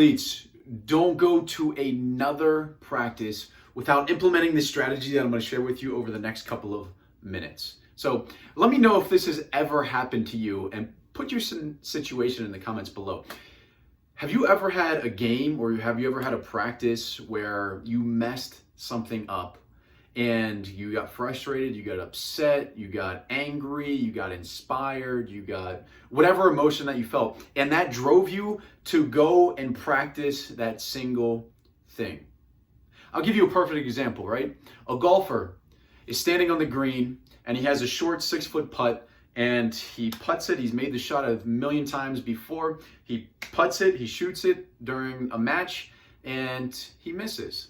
athletes, don't go to another practice without implementing this strategy that I'm going to share with you over the next couple of minutes. So let me know if this has ever happened to you, and put your situation in the comments below. Have you ever had a game, or have you ever had a practice where you messed something up and you got frustrated, you got upset, you got angry, you got inspired, you got whatever emotion that you felt, and that drove you to go and practice that single thing? I'll give you a perfect example, right? A golfer is standing on the green and he has a short 6-foot putt, and he putts it. He's made the shot a million times before. He putts it, he shoots it during a match, and he misses.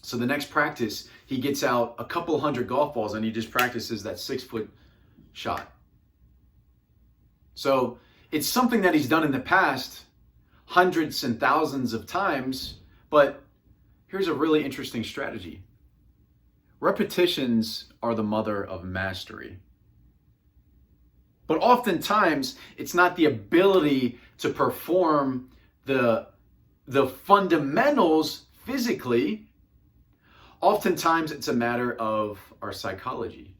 So the next practice, he gets out a couple hundred golf balls and he just practices that 6-foot shot. So it's something that he's done in the past hundreds and thousands of times, but here's a really interesting strategy. Repetitions are the mother of mastery. But oftentimes, it's not the ability to perform the fundamentals physically. Oftentimes, it's a matter of our psychology.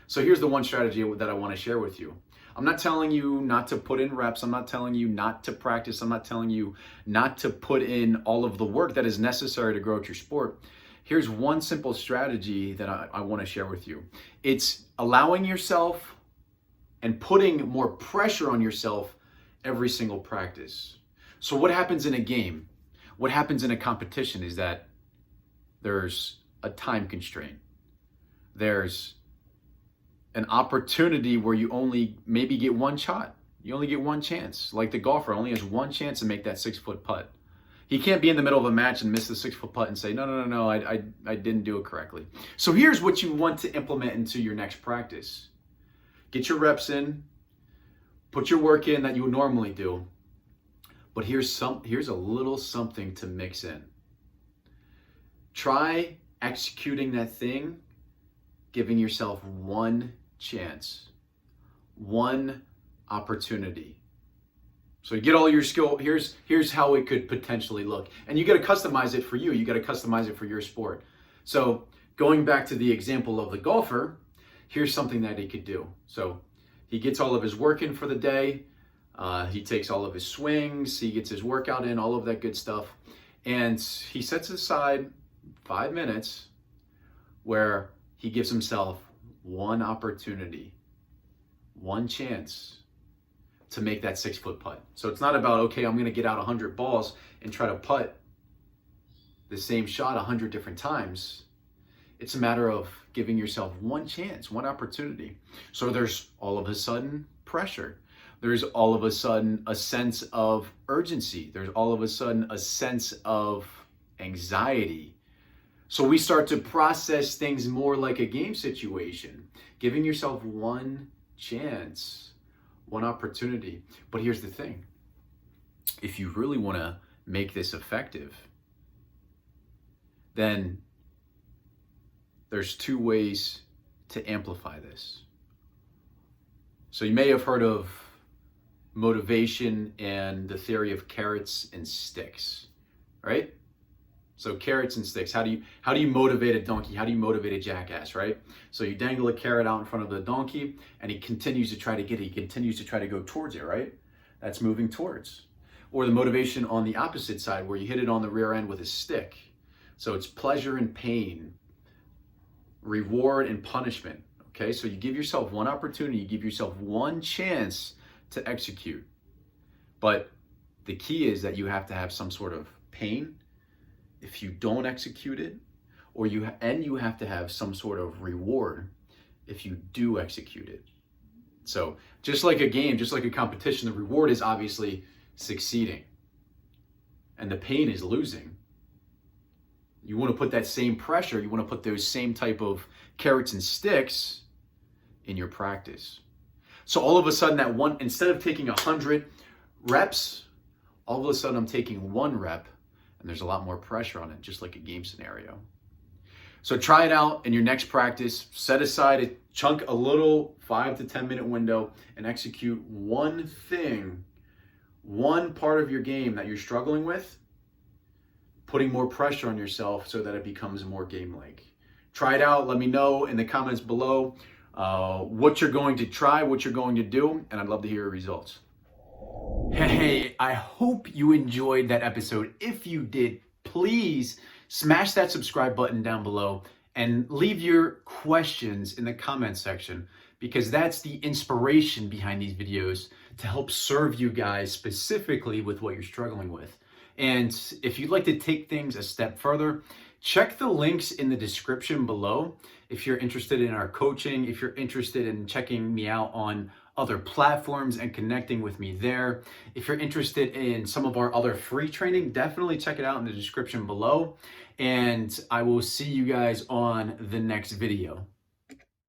So here's the one strategy that I want to share with you. I'm not telling you not to put in reps. I'm not telling you not to practice. I'm not telling you not to put in all of the work that is necessary to grow at your sport. Here's one simple strategy that I want to share with you. It's allowing yourself and putting more pressure on yourself every single practice. So what happens in a game? What happens in a competition is that there's a time constraint. There's an opportunity where you only maybe get one shot. You only get one chance. Like the golfer only has one chance to make that 6-foot putt. He can't be in the middle of a match and miss the 6-foot putt and say, no, I didn't do it correctly. So here's what you want to implement into your next practice. Get your reps in, put your work in that you would normally do, but here's a little something to mix in. Try executing that thing, giving yourself one chance, one opportunity. So you get all your skill, here's how it could potentially look. And you got to customize it for you. You got to customize it for your sport. So going back to the example of the golfer, here's something that he could do. So he gets all of his work in for the day. He takes all of his swings. He gets his workout in, all of that good stuff. And he sets aside 5 minutes where he gives himself one opportunity, one chance to make that 6-foot putt. So it's not about, okay, I'm going to get out 100 balls and try to putt the same shot 100 different times. It's a matter of giving yourself one chance, one opportunity. So there's all of a sudden pressure. There's all of a sudden a sense of urgency. There's all of a sudden a sense of anxiety. So we start to process things more like a game situation, giving yourself one chance, one opportunity. But here's the thing. If you really want to make this effective, then there's 2 ways to amplify this. So you may have heard of motivation and the theory of carrots and sticks, right? So carrots and sticks. How do you motivate a donkey? How do you motivate a jackass, right? So you dangle a carrot out in front of the donkey, and he continues to try to get it. He continues to try to go towards it, right? That's moving towards. Or the motivation on the opposite side, where you hit it on the rear end with a stick. So it's pleasure and pain, reward and punishment. Okay, so you give yourself one opportunity, you give yourself one chance to execute. But the key is that you have to have some sort of pain if you don't execute it, or you have to have some sort of reward if you do execute it. So just like a game, just like a competition, the reward is obviously succeeding, and the pain is losing. You want to put that same pressure, you want to put those same type of carrots and sticks in your practice. So all of a sudden that one, instead of taking 100 reps, all of a sudden I'm taking 1 rep, and there's a lot more pressure on it, just like a game scenario. So try it out in your next practice. Set aside a little 5 to 10 minute window and execute one thing, one part of your game that you're struggling with, putting more pressure on yourself so that it becomes more game-like. Try it out. Let me know in the comments below what you're going to try, what you're going to do, and I'd love to hear your results. Hey, I hope you enjoyed that episode. If you did, please smash that subscribe button down below and leave your questions in the comments section, because that's the inspiration behind these videos to help serve you guys specifically with what you're struggling with. And if you'd like to take things a step further, check the links in the description below. If you're interested in our coaching, if you're interested in checking me out on other platforms and connecting with me there, if you're interested in some of our other free training, definitely check it out in the description below. And I will see you guys on the next video.